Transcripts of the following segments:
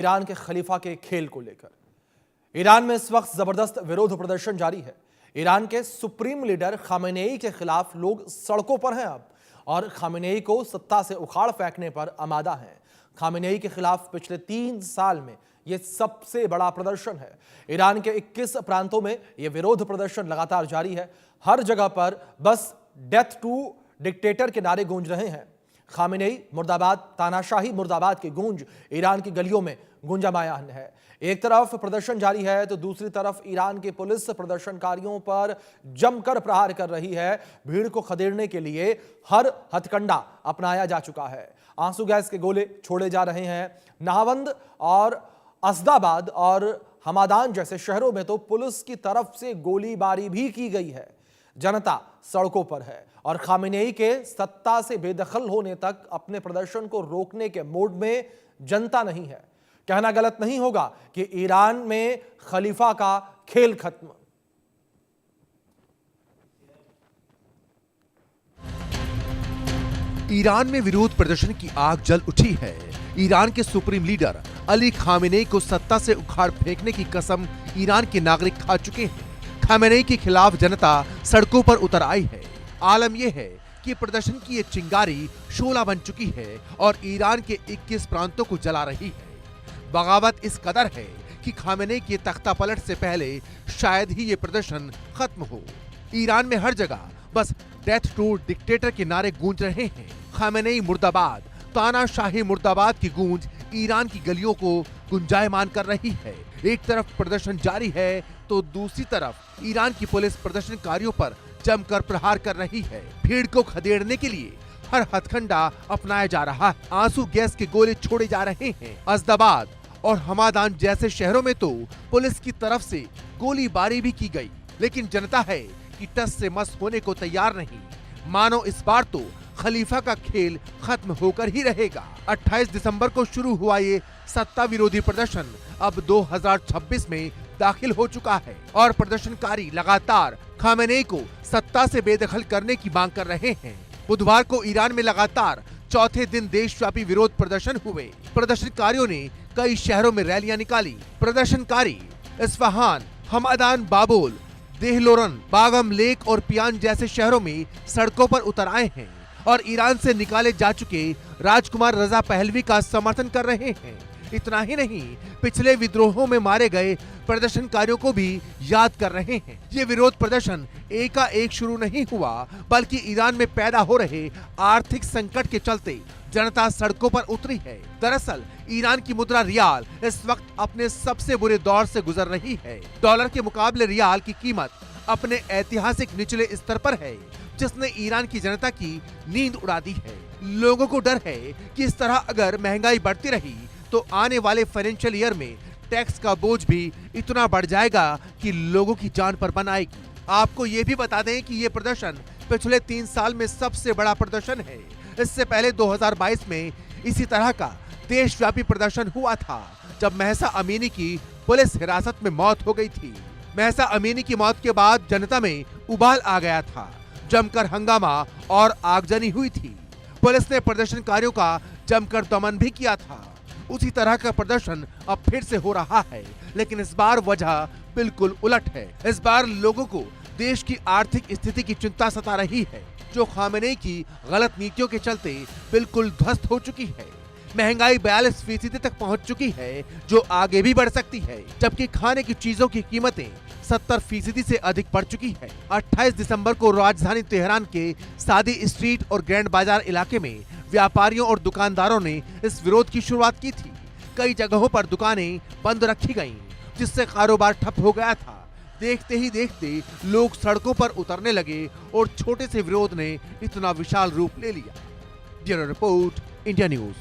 Iran के खलीफा के खेल को लेकर ईरान में इस वक्त जबरदस्त विरोध प्रदर्शन जारी है। ईरान के सुप्रीम लीडर खामेनेई के खिलाफ लोग सड़कों पर हैं अब, और खामेनेई को सत्ता से उखाड़ फेंकने पर आमादा हैं। खामेनेई के खिलाफ पिछले 3 साल में यह सबसे बड़ा प्रदर्शन है। ईरान के 21 प्रांतों में यह विरोध प्रदर्शन लगातार जारी है। हर जगह पर बस डेथ टू डिक्टेटर के नारे गूंज रहे हैं। खामेनेई मुर्दाबाद, तानाशाही मुर्दाबाद की गूंज ईरान की गलियों में गूंजायमान है। एक तरफ प्रदर्शन जारी है तो दूसरी तरफ ईरान की पुलिस प्रदर्शनकारियों पर जमकर प्रहार कर रही है। भीड़ को खदेड़ने के लिए हर हथकंडा अपनाया जा चुका है। आंसू गैस के गोले छोड़े जा रहे हैं। नाहवंद और असदाबाद और हमादान जैसे शहरों में तो पुलिस की तरफ से गोलीबारी भी की गई है। जनता सड़कों पर है और खामेनेई के सत्ता से बेदखल होने तक अपने प्रदर्शन को रोकने के मूड में जनता नहीं है। कहना गलत नहीं होगा कि ईरान में खलीफा का खेल खत्म। ईरान में विरोध प्रदर्शन की आग जल उठी है। ईरान के सुप्रीम लीडर अली खामेनेई को सत्ता से उखाड़ फेंकने की कसम ईरान के नागरिक खा चुके हैं। खामेनेई के खिलाफ जनता सड़कों पर उतर आई है। आलम यह है कि प्रदर्शन की ये चिंगारी शोला बन चुकी है और ईरान के 21 प्रांतों को जला रही है। बगावत इस कदर है कि खामेनेई के तख्ता पलट से पहले शायद ही ये प्रदर्शन खत्म हो। ईरान में हर जगह बस डेथ टू डिक्टेटर के नारे गूंज रहे हैं। खामेनेई मुर्दाबाद, तानाशाही मुर्दाबाद की गूंज ईरान की गलियों को गुंजायमान कर रही है। एक तरफ प्रदर्शन जारी है तो दूसरी तरफ ईरान की पुलिस प्रदर्शनकारियों पर जमकर प्रहार कर रही है। भीड़ को खदेड़ने के लिए हर हथकंडा अपनाया जा रहा है। आंसू गैस के गोले छोड़े जा रहे हैं। असदाबाद और हमादान जैसे शहरों में तो पुलिस की तरफ से गोलीबारी भी की गई, लेकिन जनता है कि टस से मस होने को तैयार नहीं। मानो इस बार तो खलीफा का खेल खत्म होकर ही रहेगा। 28 दिसंबर को शुरू हुआ ये सत्ता विरोधी प्रदर्शन अब 2026 में दाखिल हो चुका है और प्रदर्शनकारी लगातार खामेनेई को सत्ता से बेदखल करने की मांग कर रहे हैं। बुधवार को ईरान में लगातार चौथे दिन देशव्यापी विरोध प्रदर्शन हुए। प्रदर्शनकारियों ने कई शहरों में रैलियां निकाली। प्रदर्शनकारी इस्फहान, हमादान, बाबुल, देहलोरन, बागम लेक और पियान जैसे शहरों में सड़कों पर उतर आए हैं और ईरान से निकाले जा चुके राजकुमार रजा पहलवी का समर्थन कर रहे हैं। इतना ही नहीं, पिछले विद्रोहों में मारे गए प्रदर्शनकारियों को भी याद कर रहे हैं। ये विरोध प्रदर्शन एकाएक शुरू नहीं हुआ, बल्कि ईरान में पैदा हो रहे आर्थिक संकट के चलते जनता सड़कों पर उतरी है। दरअसल ईरान की मुद्रा रियाल इस वक्त अपने सबसे बुरे दौर से गुजर रही है। डॉलर के मुकाबले रियाल की कीमत अपने ऐतिहासिक निचले स्तर पर है, जिसने ईरान की जनता की नींद उड़ा दी है। लोगों को डर है कि इस तरह अगर महंगाई बढ़ती रही तो आने वाले फाइनेंशियल ईयर में टैक्स का बोझ भी इतना बढ़ जाएगा कि लोगों की जान पर बन आएगी। आपको ये भी बता दें कि ये प्रदर्शन पिछले 3 साल में सबसे बड़ा प्रदर्शन है। इससे पहले 2022 में इसी तरह का देशव्यापी प्रदर्शन हुआ था, जब महसा अमीनी की पुलिस हिरासत में मौत हो गई थी। महसा अमीनी की मौत के बाद जनता में उबाल आ गया था, जमकर हंगामा और आगजनी हुई थी। पुलिस ने प्रदर्शनकारियों का जमकर दमन भी किया था। उसी तरह का प्रदर्शन अब फिर से हो रहा है, लेकिन इस बार वजह बिल्कुल उलट है। इस बार लोगों को देश की आर्थिक स्थिति की चिंता सता रही है, जो खामेनेई की गलत नीतियों के चलते बिल्कुल ध्वस्त हो चुकी है। महंगाई 42% तक पहुंच चुकी है, जो आगे भी बढ़ सकती है, जबकि खाने की चीजों की कीमतें 70% से अधिक बढ़ चुकी है। 28 दिसंबर को राजधानी तेहरान के सादी स्ट्रीट और ग्रैंड बाजार इलाके में व्यापारियों और दुकानदारों ने इस विरोध की शुरुआत की थी। कई जगहों पर दुकानें बंद रखी गईं, जिससे कारोबार ठप हो गया था। देखते ही देखते लोग सड़कों पर उतरने लगे और छोटे से विरोध ने इतना विशाल रूप ले लिया। Bureau report, India news.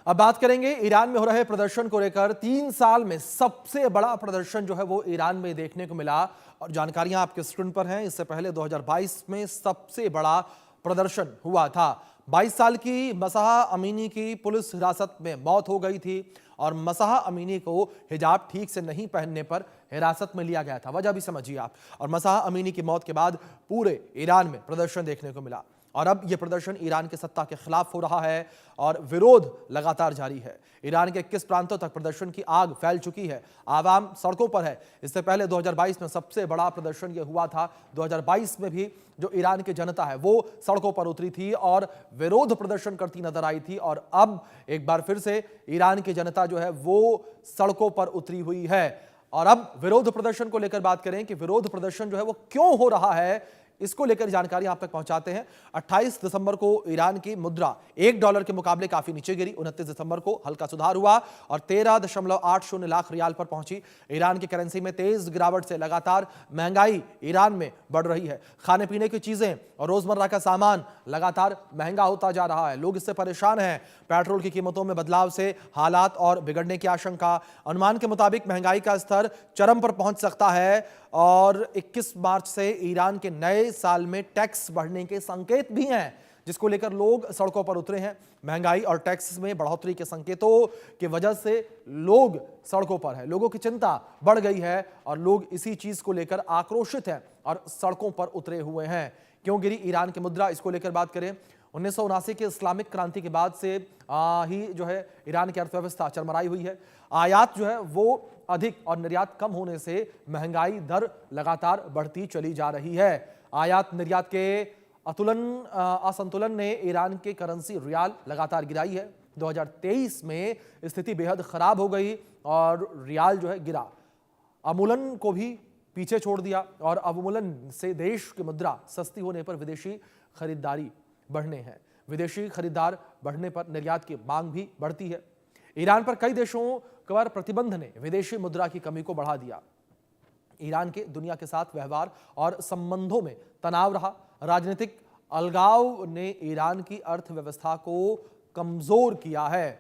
अब बात करेंगे ईरान में हो रहे प्रदर्शन को लेकर। 3 साल में सबसे बड़ा प्रदर्शन जो है वो ईरान में देखने को मिला और जानकारियां आपके स्क्रीन पर हैं। इससे पहले 2022 में सबसे बड़ा प्रदर्शन हुआ था। 22 साल की मसाहा अमीनी की पुलिस हिरासत में मौत हो गई थी और मसाहा अमीनी को हिजाब ठीक से नहीं पहनने पर हिरासत में लिया गया था। वजह भी समझिए आप। और मसाहा अमीनी की मौत के बाद पूरे ईरान में प्रदर्शन देखने को मिला। और अब यह प्रदर्शन ईरान की सत्ता के खिलाफ हो रहा है और विरोध लगातार जारी है। ईरान के 21 प्रांतों तक प्रदर्शन की आग फैल चुकी है, आवाम सड़कों पर है। इससे पहले 2022 में सबसे बड़ा प्रदर्शन यह हुआ था। 2022 में भी जो ईरान की जनता है वो सड़कों पर उतरी थी और विरोध प्रदर्शन करती नजर आई थी, और अब एक बार फिर से ईरान की जनता जो है वो सड़कों पर उतरी हुई है। और अब विरोध प्रदर्शन को लेकर बात करें कि विरोध प्रदर्शन जो है वो क्यों हो रहा है, इसको लेकर जानकारी आप तक पहुंचाते हैं। 28 दिसंबर को ईरान की मुद्रा $1 के मुकाबले काफी नीचे गिरी। 29 दिसंबर को हल्का सुधार हुआ और 13.80 लाख रियाल पर पहुंची। ईरान की करेंसी में तेज गिरावट से लगातार महंगाई ईरान में बढ़ रही है। खाने पीने की चीजें और रोजमर्रा का सामान लगातार महंगा होता जा रहा है। लोग इससे परेशान हैं। पेट्रोल की कीमतों में बदलाव से हालात और बिगड़ने की आशंका। अनुमान के मुताबिक महंगाई का स्तर चरम पर पहुंच सकता है और 21 मार्च से ईरान के नए साल में टैक्स बढ़ने के संकेत भी हैं, जिसको लेकर लोग सड़कों पर उतरे हैं। महंगाई और टैक्स में बढ़ोतरी के संकेतों की वजह से लोग सड़कों पर हैं। लोगों की चिंता बढ़ गई है और लोग इसी चीज को लेकर आक्रोशित हैं और सड़कों पर उतरे हुए हैं। क्यों गिरी ईरान की मुद्रा, इसको लेकर बात करें। 1979 के इस्लामिक क्रांति के बाद से ही जो है ईरान की अर्थव्यवस्था चरमराई हुई है। आयात जो है वो अधिक और निर्यात कम होने से महंगाई दर लगातार बढ़ती चली जा रही है। आयात निर्यात के असंतुलन ने ईरान की करेंसी रियाल लगातार गिराई है। 2023 में स्थिति बेहद खराब हो गई और रियाल जो है गिरा, अवमूल्यन को भी पीछे छोड़ दिया और अवमूल्यन से देश की मुद्रा सस्ती होने पर विदेशी खरीदारी बढ़ने हैं। विदेशी खरीदार बढ़ने पर निर्यात की मांग भी बढ़ती है। ईरान पर कई देशों पर प्रतिबंध ने विदेशी मुद्रा की कमी को बढ़ा दिया। ईरान के दुनिया के साथ व्यवहार और संबंधों में तनाव रहा। राजनीतिक अलगाव ने ईरान की अर्थव्यवस्था को कमजोर किया है।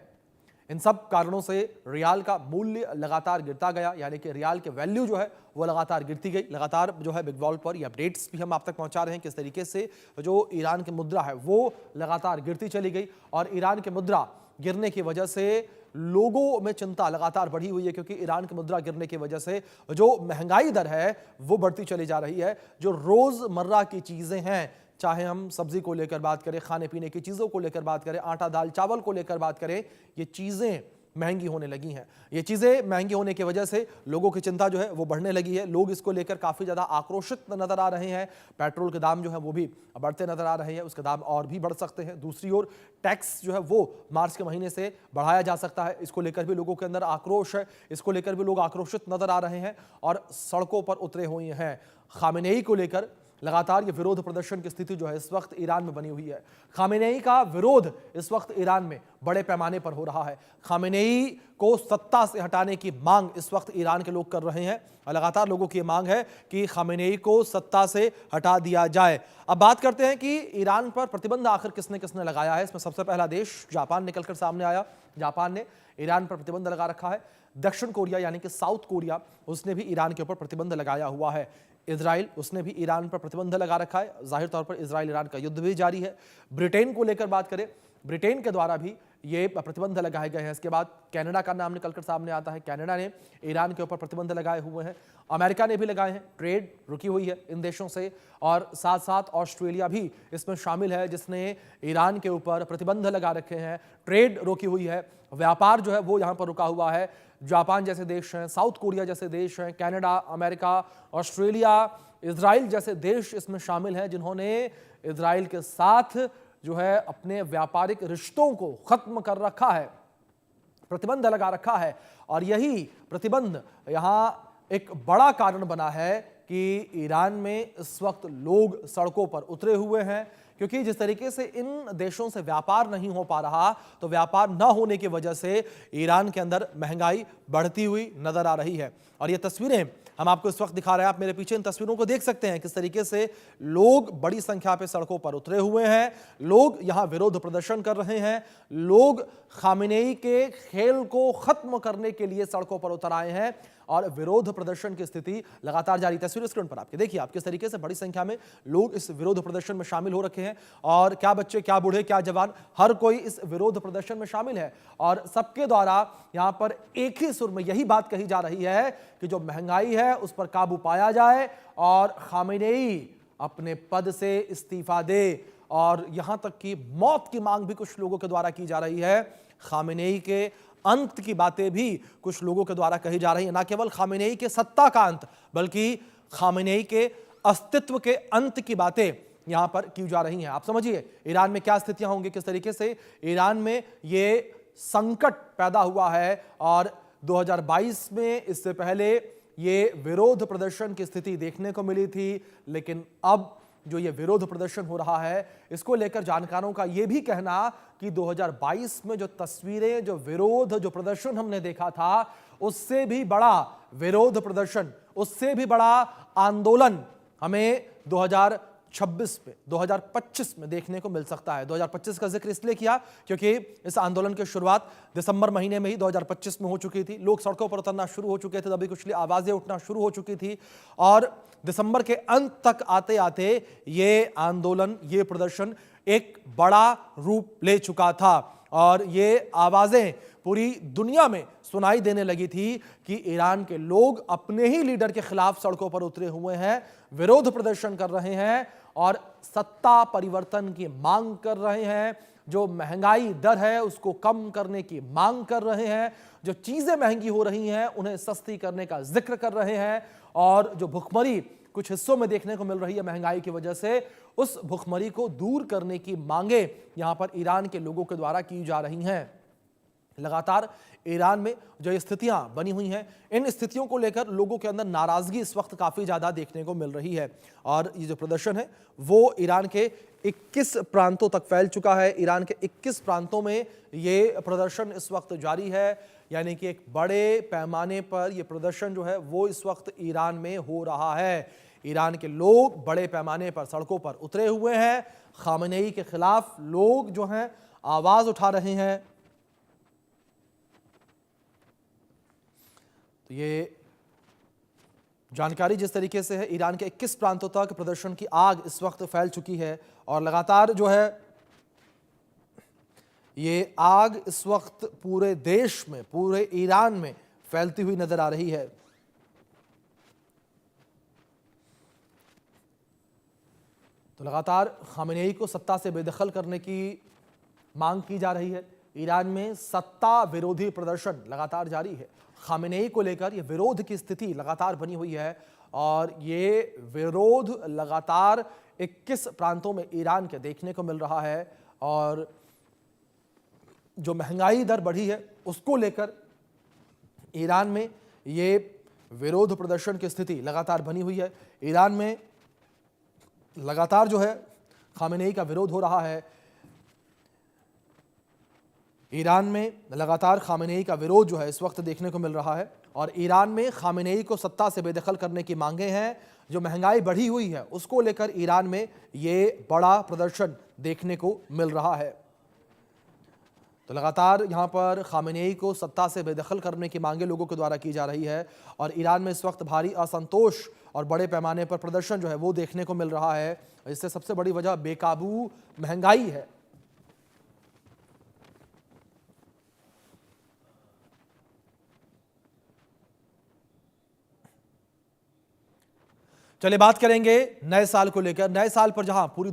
इन सब कारणों से रियाल का मूल्य लगातार गिरता गया, यानी कि रियाल के वैल्यू जो है वो लगातार गिरती गई। लगातार जो है बिग वॉल पर ये अपडेट्स भी हम आप तक पहुंचा रहे हैं किस तरीके से जो ईरान की मुद्रा है वो लगातार गिरती चली गई। और ईरान की मुद्रा गिरने की वजह से लोगों में चिंता लगातार बढ़ी हुई है, क्योंकि ईरान की मुद्रा गिरने की वजह से जो महंगाई दर है वो बढ़ती चली जा रही है। जो रोजमर्रा की चीजें हैं, चाहे हम सब्जी को लेकर बात करें, खाने पीने की चीजों को लेकर बात करें, आटा दाल चावल को लेकर बात करें, ये चीजें महंगी होने लगी हैं। ये चीजें महंगी होने की वजह से लोगों की चिंता जो है वो बढ़ने लगी है। लोग इसको लेकर काफी ज्यादा आक्रोशित नजर आ रहे हैं। पेट्रोल के दाम जो है वो भी बढ़ते नजर आ रहे हैं, उसके दाम और भी बढ़ सकते हैं। दूसरी ओर टैक्स जो है वो मार्च के महीने से बढ़ाया जा सकता है, इसको लेकर भी लोगों के अंदर आक्रोश है। इसको लेकर भी लोग आक्रोशित नजर आ रहे हैं और सड़कों पर उतरे हुए हैं। खामेनेई को लेकर लगातार ये विरोध प्रदर्शन की स्थिति जो है इस वक्त ईरान में बनी हुई है। खामेनेई का विरोध इस वक्त ईरान में बड़े पैमाने पर हो रहा है। खामेनेई को सत्ता से हटाने की मांग इस वक्त ईरान के लोग कर रहे हैं। लगातार लोगों की मांग है कि खामेनेई को सत्ता से हटा दिया जाए। अब बात करते हैं कि ईरान पर प्रतिबंध आखिर किसने किसने लगाया है। इसमें सबसे पहला देश जापान निकलकर सामने आया। जापान ने ईरान पर प्रतिबंध लगा रखा है। दक्षिण कोरिया यानी कि साउथ कोरिया, उसने भी ईरान के ऊपर प्रतिबंध लगाया हुआ है। इजराइल, उसने भी ईरान पर प्रतिबंध लगा रखा है। जाहिर तौर पर इजराइल ईरान का युद्ध भी जारी है। ब्रिटेन को लेकर बात करें, ब्रिटेन के द्वारा भी ये प्रतिबंध लगाए गए हैं। इसके बाद कनाडा का नाम निकलकर सामने आता है। कनाडा ने ईरान के ऊपर प्रतिबंध लगाए हुए हैं। अमेरिका ने भी लगाए हैं। ट्रेड रुकी हुई है इन देशों से और साथ साथ ऑस्ट्रेलिया भी इसमें शामिल है, जिसने ईरान के ऊपर प्रतिबंध लगा रखे हैं। ट्रेड रोकी हुई है, व्यापार जो है वो यहाँ पर रुका हुआ है। जापान जैसे देश हैं, साउथ कोरिया जैसे देश हैं, कनाडा, अमेरिका, ऑस्ट्रेलिया, इजराइल जैसे देश इसमें शामिल हैं, जिन्होंने इजराइल के साथ जो है अपने व्यापारिक रिश्तों को खत्म कर रखा है, प्रतिबंध लगा रखा है। और यही प्रतिबंध यहां एक बड़ा कारण बना है कि ईरान में इस वक्त लोग सड़कों पर उतरे हुए हैं, क्योंकि जिस तरीके से इन देशों से व्यापार नहीं हो पा रहा, तो व्यापार न होने की वजह से ईरान के अंदर महंगाई बढ़ती हुई नजर आ रही है। और ये तस्वीरें हम आपको इस वक्त दिखा रहे हैं। आप मेरे पीछे इन तस्वीरों को देख सकते हैं किस तरीके से लोग बड़ी संख्या पे सड़कों पर उतरे हुए हैं। लोग यहां विरोध प्रदर्शन कर रहे हैं। लोग खामेनेई के खेल को खत्म करने के लिए सड़कों पर उतर आए हैं और विरोध प्रदर्शन की स्थिति लगातार जारी। तस्वीर स्क्रीन पर आपके देखिए, आप किस तरीके से बड़ी संख्या में लोग इस विरोध प्रदर्शन में शामिल हो रखे हैं। और क्या बच्चे, क्या बूढ़े, क्या जवान, हर कोई इस विरोध प्रदर्शन में शामिल है। और सबके द्वारा यहां पर एक ही सुर में यही बात कही जा रही है कि जो महंगाई है उस पर काबू पाया जाए और खामेनेई अपने पद से इस्तीफा दे और यहां तक कि मौत की मांग भी कुछ लोगों के द्वारा की जा रही है। खामेनेई के अंत की बातें भी कुछ लोगों के द्वारा कही जा रही है। न केवल खामेनेई के सत्ता का अंत, बल्कि खामेनेई के अस्तित्व के अंत की बातें यहां पर की जा रही हैं। आप समझिए ईरान में क्या स्थितियां होंगी, किस तरीके से ईरान में ये संकट पैदा हुआ है। और 2022 में इससे पहले ये विरोध प्रदर्शन की स्थिति देखने को मिली थी, लेकिन अब जो ये विरोध प्रदर्शन हो रहा है, इसको लेकर जानकारों का ये भी कहना कि 2022 में जो तस्वीरें, जो विरोध, जो प्रदर्शन हमने देखा था, उससे भी बड़ा विरोध प्रदर्शन, उससे भी बड़ा आंदोलन हमें 2026 में, 2025 में देखने को मिल सकता है। 2025 का जिक्र इसलिए किया क्योंकि इस आंदोलन की शुरुआत दिसंबर महीने में ही 2025 में हो चुकी थी। लोग सड़कों पर उतरना शुरू हो चुके थे, दबी कुचली आवाजें उठना शुरू हो चुकी थी और दिसंबर के अंत तक आते आते ये आंदोलन, ये प्रदर्शन एक बड़ा रूप ले चुका था और ये आवाजें पूरी दुनिया में सुनाई देने लगी थी कि ईरान के लोग अपने ही लीडर के खिलाफ सड़कों पर उतरे हुए हैं, विरोध प्रदर्शन कर रहे हैं और सत्ता परिवर्तन की मांग कर रहे हैं। जो महंगाई दर है उसको कम करने की मांग कर रहे हैं, जो चीजें महंगी हो रही हैं उन्हें सस्ती करने का जिक्र कर रहे हैं और जो भुखमरी कुछ हिस्सों में देखने को मिल रही है महंगाई की वजह से, उस भुखमरी को दूर करने की मांगे यहां पर ईरान के लोगों के द्वारा की जा रही हैं। लगातार ईरान में जो स्थितियां बनी हुई हैं, इन स्थितियों को लेकर लोगों के अंदर नाराजगी इस वक्त काफी ज्यादा देखने को मिल रही है और ये जो प्रदर्शन है वो ईरान के 21 प्रांतों तक फैल चुका है। ईरान के 21 प्रांतों में ये प्रदर्शन इस वक्त जारी है, यानी कि एक बड़े पैमाने पर यह प्रदर्शन जो है वो इस वक्त ईरान में हो रहा है। ईरान के लोग बड़े पैमाने पर सड़कों पर उतरे हुए हैं, खामेनेई के खिलाफ लोग जो हैं आवाज उठा रहे हैं। तो ये जानकारी जिस तरीके से है, ईरान के 21 प्रांतों तक प्रदर्शन की आग इस वक्त फैल चुकी है और लगातार जो है ये आग इस वक्त पूरे देश में, पूरे ईरान में फैलती हुई नजर आ रही है। तो लगातार खामेनेई को सत्ता से बेदखल करने की मांग की जा रही है। ईरान में सत्ता विरोधी प्रदर्शन लगातार जारी है। खामेनेई को लेकर यह विरोध की स्थिति लगातार बनी हुई है और ये विरोध लगातार 21 प्रांतों में ईरान के देखने को मिल रहा है और जो महंगाई दर बढ़ी है उसको लेकर ईरान में ये विरोध प्रदर्शन की स्थिति लगातार बनी हुई है। ईरान में लगातार जो है खामेनेई का विरोध हो रहा है। ईरान में लगातार खामेनेई का विरोध जो है इस वक्त देखने को मिल रहा है और ईरान में खामेनेई को सत्ता से बेदखल करने की मांगे हैं। जो महंगाई बढ़ी हुई है उसको लेकर ईरान में ये बड़ा प्रदर्शन देखने को मिल रहा है। तो लगातार यहां पर खामेनेई को सत्ता से बेदखल करने की मांगे लोगों के द्वारा की जा रही है और ईरान में इस वक्त भारी असंतोष और बड़े पैमाने पर प्रदर्शन जो है वो देखने को मिल रहा है। इससे सबसे बड़ी वजह बेकाबू महंगाई है। चलिए बात करेंगे नए साल को लेकर। नए साल पर जहां पूरी